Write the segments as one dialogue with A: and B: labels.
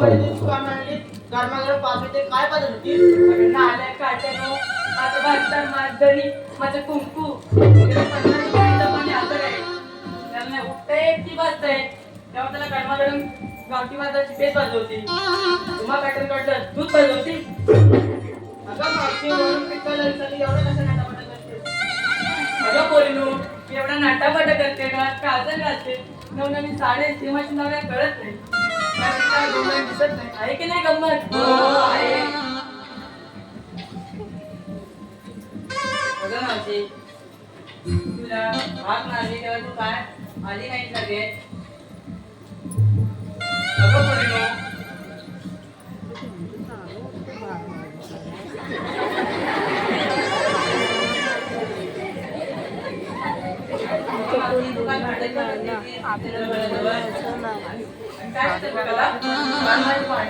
A: मध्ये तू काम आणली गरमागरम पापडी काय पद्धत होती
B: नाल्या काट्यानो माझं भाकर माझणी माझं कुंकू पाणी आदर आहे त्याला उठतंय की बसतंय तेव्हा त्याला गरमागरम गावठी भाताची पेच वाजवती तुम्हा पॅटर्न काढलं दूध वाजवती
A: अगं मावशी वरून पिक्चर ललचली एवढं कसं नाटापाटा करते
B: अगं पोरीनो मी एवढा नाटापाटा करते का काजल घालते नवनवीन साडे सिनेमाची नाव कळत नाही काय गोंधळ दिसत नाही आहे की नाही गंमत आहे अगं माझी तुला हाक मारली तेव्हा तू काय आली नाही लगेच अगं पोरीनो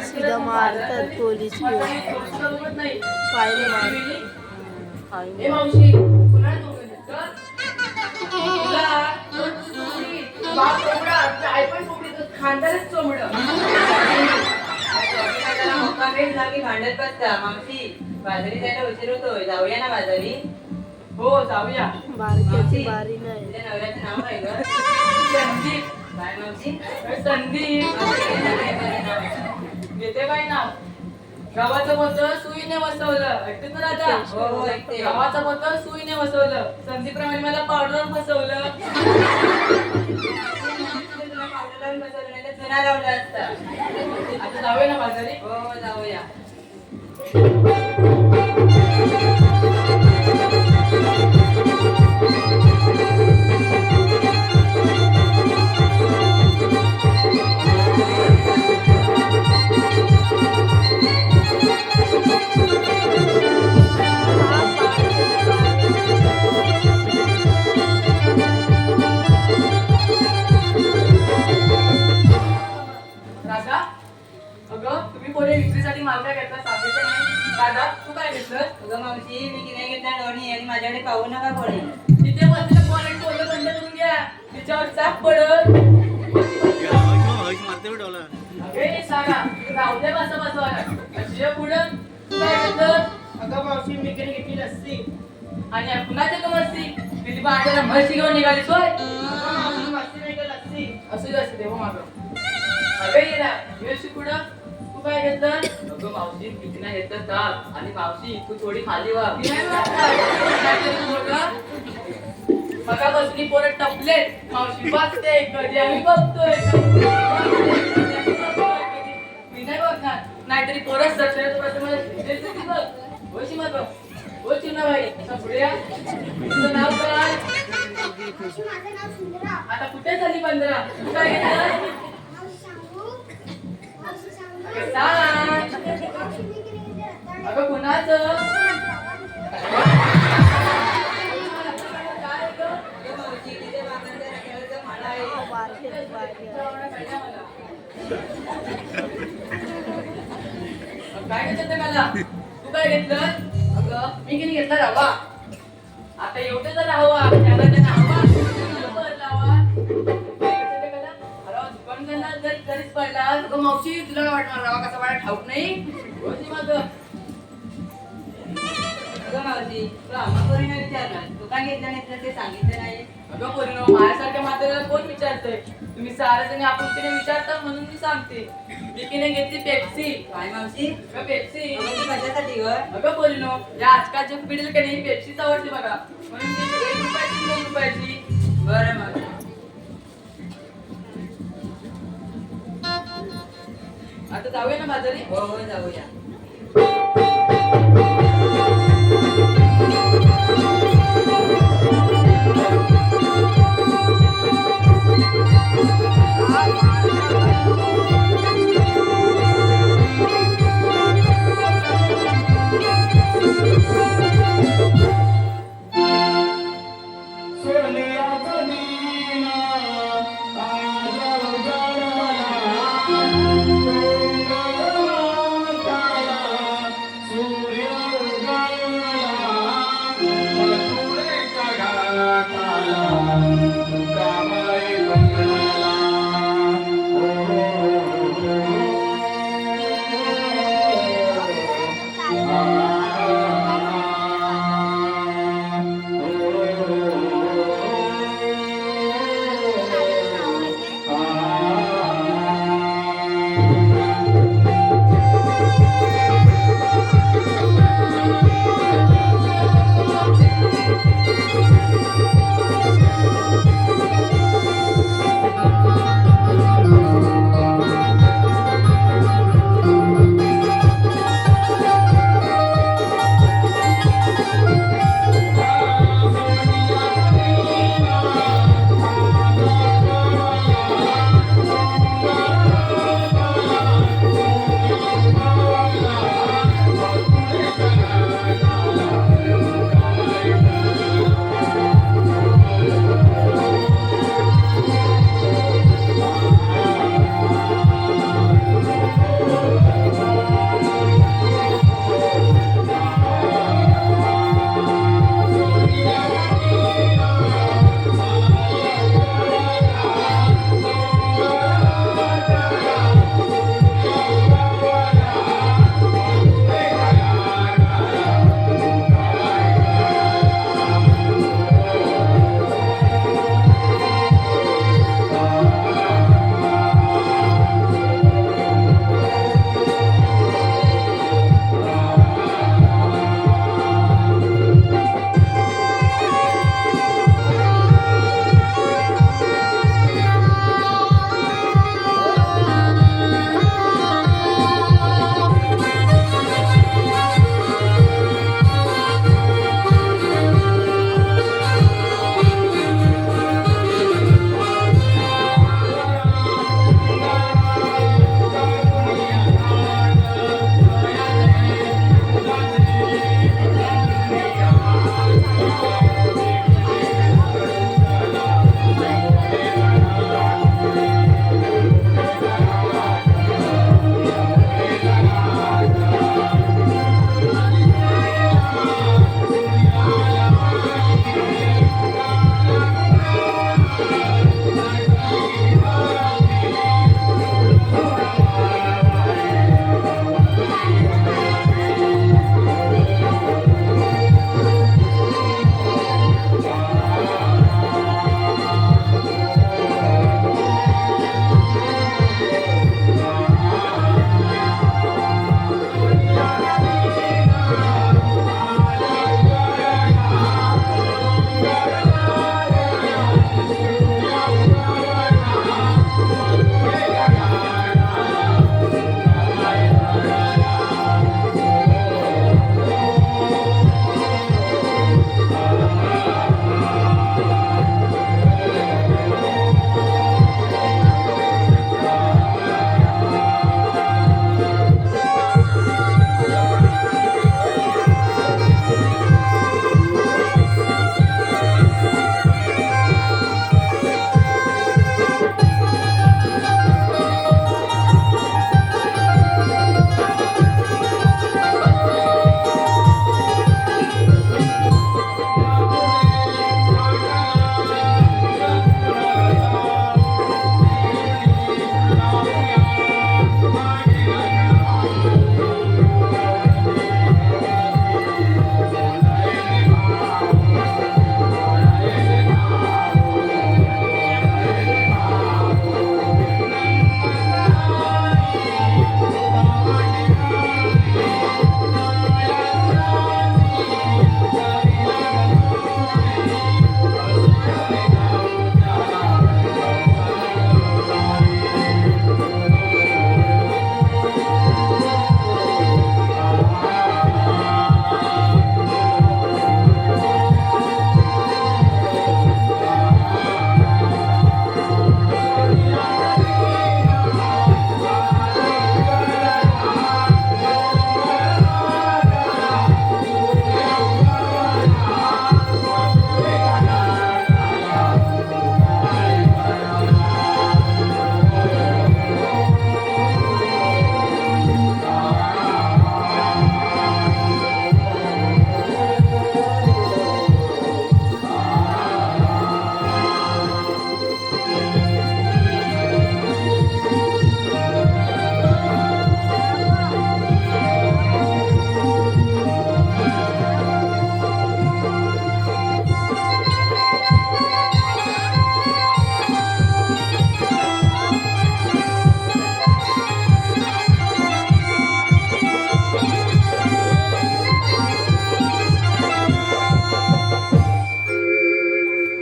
C: सुद्धा मारतात पोलीस पाहिलं
B: मावशी पुन्हा बाप कोंबडा आई पण कोंबडी खानदारच चोमडं भांडत बसता मावशी बाजारी जायला उशीर होतोय जाऊया ना बाजारी हो जाऊया
C: बारक्याची बारी नाही
B: तुझ्या नवऱ्याचं नाव काय ग संदीप काय मावशी संदीप घेते काय नाव गावाचं पोतं सुईने बसवलं ऐकते ना राजा हो ऐकते गावाचं पोतं सुईने बसवलं संदीपप्रमाणे मला पावडर फसवलं पावडर बसवलं नाही तर चुना लावला असता आता जाऊया ना बाजारी हो जाऊया राजा अगं तुम्ही कोणी विक्रीसाठी माल काय घेतला सांगायचं नाही राजा तू काय घेतलं
D: अगं मावशी मी की नाही घेतला दोन्ही आणि माझ्याकडे पाहू नका कोणी
B: तिथे बसलेलं कॉलेज टोलं बंद करून घ्या तिच्यावर चाप पडत अगे सांगा राहू दे बसा बसवायला अशी पुढं तू काय घेतलं
A: अगं मावशी मी घेतली लस्सी
B: आणि कुणाच्या का मस्ती तिथे बाजारात म्हशी घेऊन निघाली सोय
A: अगं मावशी मस्ती नाही का लस्सी
B: असू दे असू दे हो मागं अगं ये ना वेळशी पुढं तू काय घेतलं अगं मावशी पिकना घेतलं ताप आणि मावशी तू थोडी खाली वा बघा बसली पोरं टपलेत मावशी बघते कधी आम्ही बघतोय मी नाही बघणार नाहीतरी पोरच दक्षिण बघ होशी मग हो चिन्हा भाई पुढे या तुझं नाव काय आता कुठे झाली 15 तू काय घेतलं अगं कुणाचं काय घेतलं मला तू काय घेतलं अगं मी किती घेतला रवा आता एवढं जर हवा त्याला हवा तरीच पडला अगं मावशी तुला काय वाटणार रवा कसा वाटत ठाऊक नाही माझं
D: अगं मावशी तू आम्हा नाही विचारलं तू काय घेतलं नाही ते सांगितलं नाही
B: अगं पोरीनो माझ्यासारख्या म्हाताऱ्याला कोण विचारतंय तुम्ही सारे जणी आपुलकीने विचारता म्हणून मी सांगते विकीने घेतली पेप्सी
D: काय मावशी
B: अगं पेप्सी
D: अगं ती कशासाठी ग
B: अगं पोरीनो या आजकालच्या पिढीला का नाही पेप्सीच आवडते बघा म्हणून ती 1 रुपयाची 2 रुपयाची
D: बरं मावशी
B: आता जाऊया ना बाजारी
D: हो हो जाऊया